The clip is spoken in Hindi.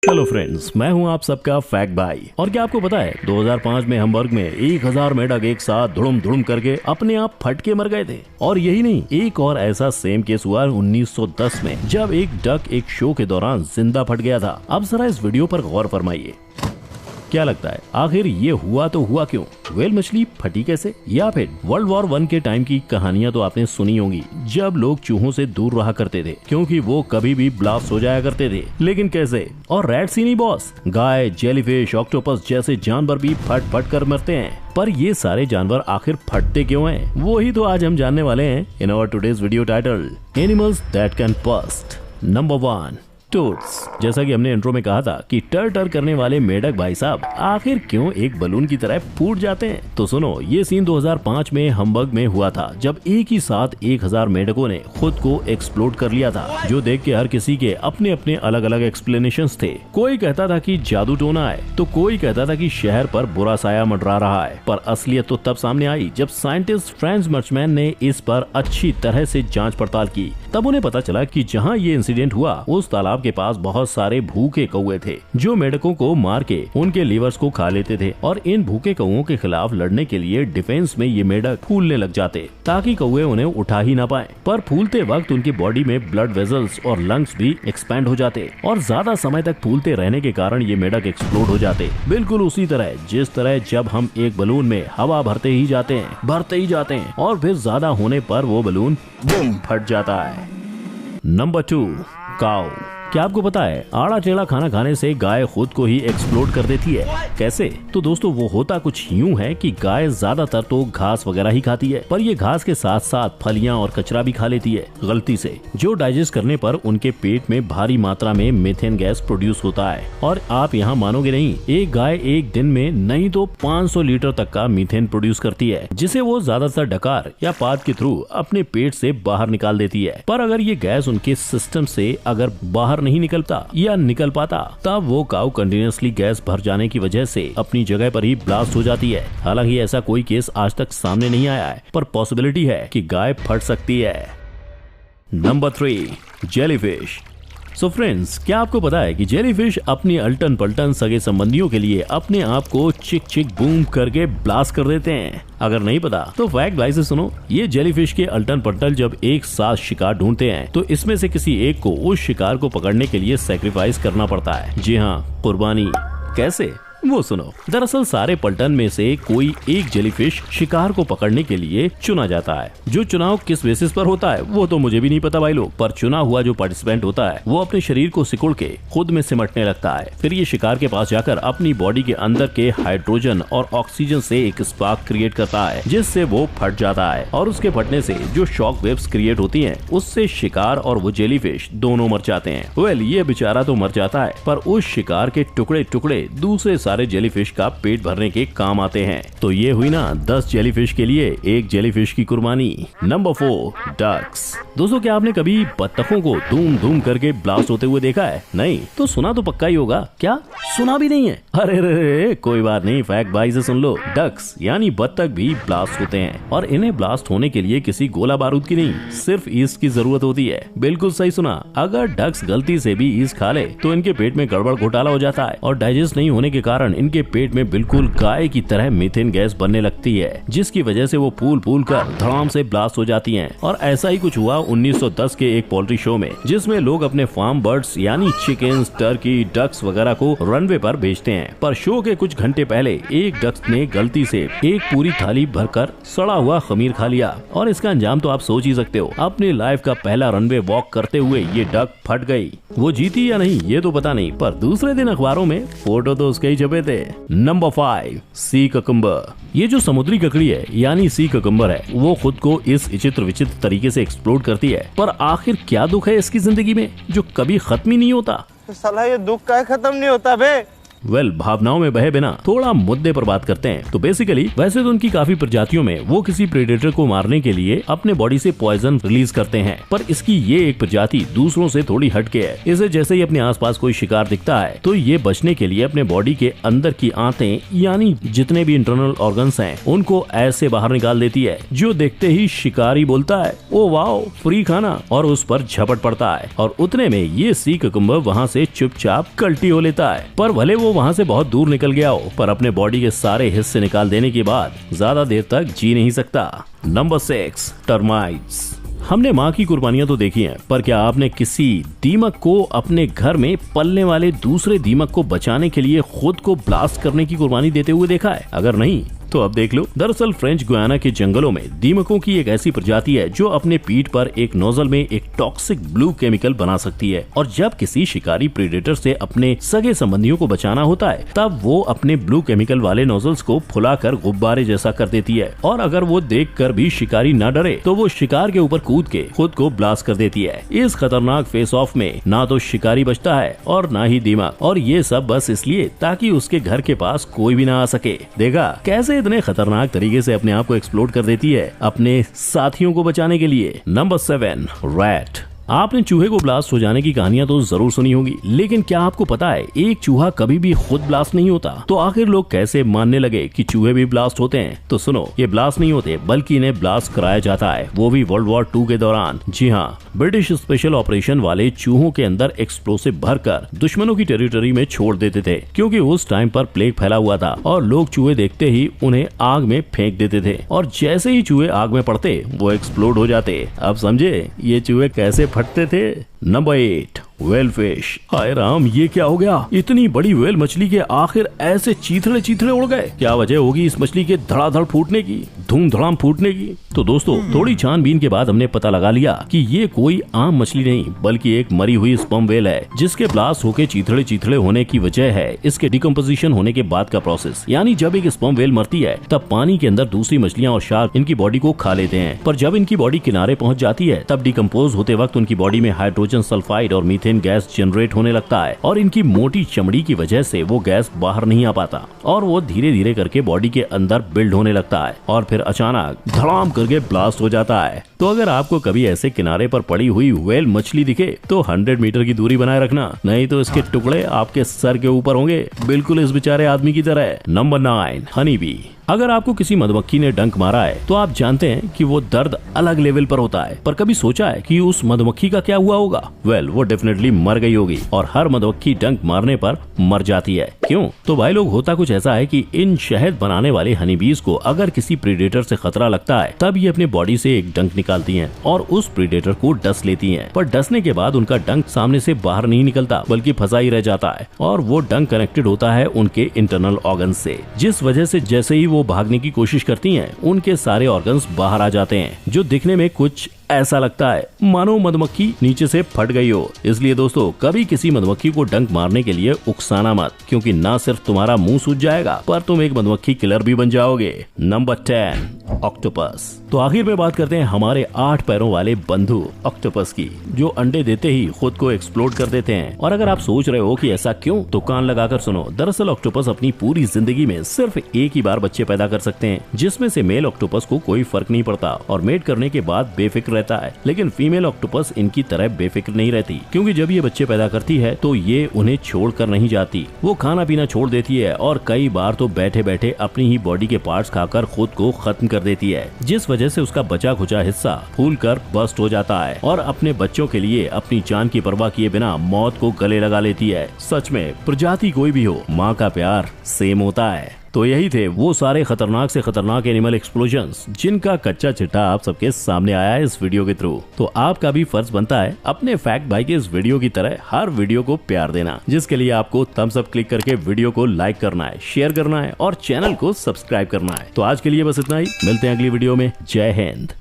हेलो फ्रेंड्स, मैं हूं आप सबका फैक्ट भाई। और क्या आपको पता है 2005 में हम्बर्ग में 1000 मेढक एक साथ धुड़ुम धुड़ुम करके अपने आप फट के मर गए थे। और यही नहीं, एक और ऐसा सेम केस हुआ 1910 में, जब एक डक एक शो के दौरान जिंदा फट गया था। अब जरा इस वीडियो पर गौर फरमाइए, क्या लगता है आखिर ये हुआ तो हुआ क्यों? व्हेल मछली फटी कैसे? या फिर वर्ल्ड वॉर 1 के टाइम की कहानियां तो आपने सुनी होंगी, जब लोग चूहों से दूर रहा करते थे क्योंकि वो कभी भी ब्लास्ट हो जाया करते थे। लेकिन कैसे? और रैट्स ही नहीं बॉस, गाय, जेलीफिश, ऑक्टोपस जैसे जानवर भी फट फट कर मरते हैं। पर ये सारे जानवर आखिर फटते क्यों हैं? वही तो आज हम जानने वाले हैं in our today's video title, animals that can burst. Number 1, toads. जैसा कि हमने इंट्रो में कहा था कि टर टर करने वाले मेढक भाई साहब आखिर क्यों एक बलून की तरह फूट जाते हैं? तो सुनो, ये सीन 2005 में हम्बर्ग में हुआ था, जब एक ही साथ 1000 मेढकों ने खुद को एक्सप्लोड कर लिया था, जो देख के हर किसी के अपने अपने अलग अलग एक्सप्लेनेशंस थे। कोई कहता था कि जादू टोना है, तो कोई कहता था कि शहर पर बुरा साया मंडरा रहा है। पर असलियत तो तब सामने आई जब साइंटिस्ट फ्रांस मर्चमैन ने इस पर अच्छी तरह से जांच पड़ताल की। तब उन्हें पता चला कि जहां ये इंसिडेंट हुआ उस तालाब के पास बहुत सारे भूखे कौवे थे, जो मेढकों को मार के उनके लीवर्स को खा लेते थे। और इन भूखे कौवों के खिलाफ लड़ने के लिए डिफेंस में ये मेढक फूलने लग जाते, ताकि कौवे उन्हें उठा ही ना पाए। पर फूलते वक्त उनकी बॉडी में ब्लड वेजल्स और लंग्स भी एक्सपैंड हो जाते, और ज्यादा समय तक फूलते रहने के कारण ये मेढक एक्सप्लोड हो जाते। बिल्कुल उसी तरह जिस तरह जब हम एक बलून में हवा भरते ही जाते हैं और फिर ज्यादा होने पर वो बलून बूम फट जाता है। नंबर 2, काऊ। क्या आपको पता है आड़ा टेढ़ा खाना खाने से गाय खुद को ही एक्सप्लोड कर देती है? कैसे? तो दोस्तों वो होता कुछ यूं है कि गाय ज्यादातर तो घास वगैरह ही खाती है, पर ये घास के साथ साथ फलियां और कचरा भी खा लेती है गलती से, जो डाइजेस्ट करने पर उनके पेट में भारी मात्रा में मीथेन गैस प्रोड्यूस होता है। और आप यहाँ मानोगे नहीं, एक गाय एक दिन में नहीं तो 500 लीटर तक का मीथेन प्रोड्यूस करती है, जिसे वो ज्यादातर डकार या पाद के थ्रू अपने पेट से बाहर निकाल देती है। पर अगर ये गैस उनके सिस्टम से अगर बाहर नहीं निकल पाता, तब वो काऊ कंटिन्यूअसली गैस भर जाने की वजह से अपनी जगह पर ही ब्लास्ट हो जाती है। हालांकि ऐसा कोई केस आज तक सामने नहीं आया है, पर पॉसिबिलिटी है कि गाय फट सकती है। Number 3, jellyfish. सो फ्रेंड्स, क्या आपको पता है कि जेलीफिश अपनी अल्टन पल्टन सगे संबंधियों के लिए अपने आप को चिक चिक बूम करके ब्लास्ट कर देते हैं? अगर नहीं पता तो फैक्ट भाई से सुनो। ये जेलीफिश के अल्टन पल्टन जब एक साथ शिकार ढूंढते हैं तो इसमें से किसी एक को उस शिकार को पकड़ने के लिए सैक्रिफाइस करना पड़ता है। जी हाँ, कुर्बानी। कैसे? वो सुनो। दरअसल सारे पल्टन में से कोई एक जेलीफिश शिकार को पकड़ने के लिए चुना जाता है। जो चुनाव किस बेसिस पर होता है वो तो मुझे भी नहीं पता भाई लोग, पर चुना हुआ जो पार्टिसिपेंट होता है वो अपने शरीर को सिकुड़ के खुद में सिमटने लगता है। फिर ये शिकार के पास जाकर अपनी बॉडी के अंदर के हाइड्रोजन और ऑक्सीजन से एक स्पार्क क्रिएट करता है, जिससे वो फट जाता है। और उसके फटने से जो शॉक वेव्स क्रिएट होती है, उससे शिकार और वो जेलीफिश दोनों मर जाते हैं। वेल, ये बेचारा तो मर जाता है, पर उस शिकार के टुकड़े टुकड़े दूसरे सारे जेलीफिश का पेट भरने के काम आते हैं। तो ये हुई ना 10 जेलीफिश के लिए एक जेलीफिश की कुर्बानी। Number 4, ducks. दोस्तों, क्या आपने कभी बत्तखों को धूम धूम करके ब्लास्ट होते हुए देखा है? नहीं तो सुना तो पक्का ही होगा। क्या सुना भी नहीं है? अरे रे, कोई बात नहीं, फैक्ट भाई से सुन लो। डक्स यानी बत्तख भी ब्लास्ट होते हैं, और इन्हें ब्लास्ट होने के लिए किसी गोला बारूद की नहीं, सिर्फ ईस्ट की जरूरत होती है। बिल्कुल सही सुना। अगर डक्स गलती से भी ईस्ट खा ले तो इनके पेट में गड़बड़ घोटाला हो जाता है, और डाइजेस्ट नहीं होने के कारण इनके पेट में बिल्कुल गाय की तरह मीथेन गैस बनने लगती है, जिसकी वजह से वो फूल फूल कर धड़ाम से ब्लास्ट हो जाती हैं। और ऐसा ही कुछ हुआ 1910 के एक पोल्ट्री शो में, जिसमें लोग अपने फार्म बर्ड्स यानी चिकन्स, टर्की, डक्स वगैरह को रनवे पर बेचते हैं। पर शो के कुछ घंटे पहले एक डक्स ने गलती से एक पूरी थाली भरकर सड़ा हुआ खमीर खा लिया, और इसका अंजाम तो आप सोच ही सकते हो। अपनी लाइफ का पहला रनवे वॉक करते हुए ये डक फट गई। वो जीती या नहीं ये तो पता नहीं, पर दूसरे दिन अखबारों में फोटो तो उसके ही छपे थे। नंबर 5, सी ककम्बर। ये जो समुद्री ककड़ी है यानी सी ककम्बर है, वो खुद को इस विचित्र विचित्र तरीके से एक्सप्लोड करती है। पर आखिर क्या दुख है इसकी जिंदगी में जो कभी खत्म ही नहीं होता? साला ये दुख का खत्म नहीं होता बे। वेल, भावनाओं में बहे बिना थोड़ा मुद्दे पर बात करते हैं। तो बेसिकली वैसे तो उनकी काफी प्रजातियों में वो किसी प्रेडेटर को मारने के लिए अपने बॉडी से पॉइजन रिलीज करते हैं, पर इसकी ये एक प्रजाति दूसरों से थोड़ी हटके है। इसे जैसे ही अपने आसपास कोई शिकार दिखता है तो ये बचने के लिए अपने बॉडी के अंदर की आंतें यानी जितने भी इंटरनल ऑर्गन्स हैं उनको ऐसे बाहर निकाल देती है, जो देखते ही शिकारी बोलता है ओ वाओ फ्री खाना, और उस पर झपट पड़ता है। और उतने में ये सी कुकुम्बर वहाँ से चुपचाप कल्टी हो लेता है। पर भले वो वहाँ से बहुत दूर निकल गया हो, पर अपने बॉडी के सारे हिस्से निकाल देने के बाद ज्यादा देर तक जी नहीं सकता। Number 6, termites. हमने माँ की कुर्बानियां तो देखी हैं, पर क्या आपने किसी दीमक को अपने घर में पलने वाले दूसरे दीमक को बचाने के लिए खुद को ब्लास्ट करने की कुर्बानी देते हुए देखा है? अगर नहीं तो अब देख लो। दरअसल फ्रेंच गुयाना के जंगलों में दीमकों की एक ऐसी प्रजाति है जो अपने पीठ पर एक नोजल में एक टॉक्सिक ब्लू केमिकल बना सकती है, और जब किसी शिकारी प्रेडेटर से अपने सगे संबंधियों को बचाना होता है तब वो अपने ब्लू केमिकल वाले नोजल्स को फुलाकर गुब्बारे जैसा कर देती है। और अगर वो देखकर भी शिकारी न डरे तो वो शिकार के ऊपर कूद के खुद को ब्लास्ट कर देती है। इस खतरनाक फेस ऑफ में ना तो शिकारी बचता है और ना ही दीमक, और ये सब बस इसलिए ताकि उसके घर के पास कोई भी ना आ सके। देखा कैसे इतने खतरनाक तरीके से अपने आप को एक्सप्लोड कर देती है अपने साथियों को बचाने के लिए। Number 7, rat. आपने चूहे को ब्लास्ट हो जाने की कहानियां तो जरूर सुनी होगी, लेकिन क्या आपको पता है एक चूहा कभी भी खुद ब्लास्ट नहीं होता? तो आखिर लोग कैसे मानने लगे कि चूहे भी ब्लास्ट होते हैं? तो सुनो, ये ब्लास्ट नहीं होते बल्कि इन्हें ब्लास्ट कराया जाता है, वो भी वर्ल्ड वॉर 2 के दौरान। जी हाँ, ब्रिटिश स्पेशल ऑपरेशन वाले चूहों के अंदर एक्सप्लोसिव भरकर दुश्मनों की टेरिटरी में छोड़ देते थे, क्योंकि उस टाइम पर प्लेग फैला हुआ था और लोग चूहे देखते ही उन्हें आग में फेंक देते थे, और जैसे ही चूहे आग में पड़ते वो एक्सप्लोड हो जाते। अब समझे ये चूहे कैसे फटते थे। Number 8, whale fish. हाय राम, ये क्या हो गया? इतनी बड़ी वेल मछली के आखिर ऐसे चीथड़े चीथड़े उड़ गए? क्या वजह होगी इस मछली के धड़ाधड़ फूटने की, धूम धड़ाम फूटने की? तो दोस्तों थोड़ी छानबीन के बाद हमने पता लगा लिया कि ये कोई आम मछली नहीं बल्कि एक मरी हुई स्पर्म वेल है, जिसके ब्लास्ट होके चीथड़े चीथड़े होने की वजह है इसके डिकम्पोजिशन होने के बाद का प्रोसेस। यानी जब एक स्पर्म वेल मरती है तब पानी के अंदर दूसरी मछलियां और शार्क इनकी बॉडी को खा लेते हैं, पर जब इनकी बॉडी किनारे पहुंच जाती है तब डिकम्पोज होते वक्त उनकी बॉडी में हाइड्रोजन सल्फाइड और मीथेन गैस जनरेट होने लगता है, और इनकी मोटी चमड़ी की वजह से वो गैस बाहर नहीं आ पाता और वो धीरे धीरे करके बॉडी के अंदर बिल्ड होने लगता है और फिर अचानक धड़ाम करके ब्लास्ट हो जाता है। तो अगर आपको कभी ऐसे किनारे पर पड़ी हुई वेल मछली दिखे तो 100 मीटर की दूरी बनाए रखना, नहीं तो इसके टुकड़े आपके सर के ऊपर होंगे, बिल्कुल इस बेचारे आदमी की तरह। Number 9, honey bee. अगर आपको किसी मधुमक्खी ने डंक मारा है तो आप जानते हैं कि वो दर्द अलग लेवल पर होता है, पर कभी सोचा है कि उस मधुमक्खी का क्या हुआ होगा? वेल, वो डेफिनेटली मर गई होगी, और हर मधुमक्खी डंक मारने पर मर जाती है। क्यों? तो भाई लोग, होता कुछ ऐसा है कि इन शहद बनाने वाले हनीबीज को अगर किसी प्रीडेटर से खतरा लगता है तब ये अपने बॉडी से एक डंक निकालती हैं और उस प्रीडेटर को डस लेती हैं, पर डसने के बाद उनका डंक सामने से बाहर नहीं निकलता बल्कि फंसा ही रह जाता है, और वो डंक कनेक्टेड होता है उनके इंटरनल ऑर्गन से, जिस वजह से जैसे ही वो भागने की कोशिश करती हैं उनके सारे ऑर्गन्स बाहर आ जाते हैं, जो दिखने में कुछ ऐसा लगता है मानो मधुमक्खी नीचे से फट गई हो। इसलिए दोस्तों कभी किसी मधुमक्खी को डंक मारने के लिए उकसाना मत, क्योंकि ना सिर्फ तुम्हारा मुंह सूज जाएगा पर तुम एक मधुमक्खी किलर भी बन जाओगे। Number 10, octopus. तो आखिर में बात करते हैं हमारे 8 पैरों वाले बंधु ऑक्टोपस की, जो अंडे देते ही खुद को एक्सप्लोड कर देते हैं। और अगर आप सोच रहे हो कि ऐसा क्यों, तो कान लगाकर सुनो। दरअसल ऑक्टोपस अपनी पूरी जिंदगी में सिर्फ एक ही बार बच्चे पैदा कर सकते हैं, जिसमें से मेल ऑक्टोपस को कोई फर्क नहीं पड़ता और मेट करने के बाद बेफिक्र रहता है, लेकिन फीमेल ऑक्टोपस इनकी तरह बेफिक्र नहीं रहती, क्योंकि जब ये बच्चे पैदा करती है तो ये उन्हें छोड़कर नहीं जाती। वो खाना पीना छोड़ देती है और कई बार तो बैठे बैठे अपनी ही बॉडी के पार्ट्स खाकर खुद को खत्म कर देती है, जिस वजह से उसका बचा खुचा हिस्सा फूलकर बस्ट हो जाता है और अपने बच्चों के लिए अपनी जान की परवाह किए बिना मौत को गले लगा लेती है। सच में प्रजाति कोई भी हो, माँ का प्यार सेम होता है। तो यही थे वो सारे खतरनाक से खतरनाक एनिमल एक्सप्लोजन्स, जिनका कच्चा चिट्ठा आप सबके सामने आया है इस वीडियो के थ्रू। तो आपका भी फर्ज बनता है अपने फैक्ट भाई के इस वीडियो की तरह हर वीडियो को प्यार देना, जिसके लिए आपको थम्स अप क्लिक करके वीडियो को लाइक करना है, शेयर करना है और चैनल को सब्सक्राइब करना है। तो आज के लिए बस इतना ही, मिलते हैं अगली वीडियो में। जय हिंद।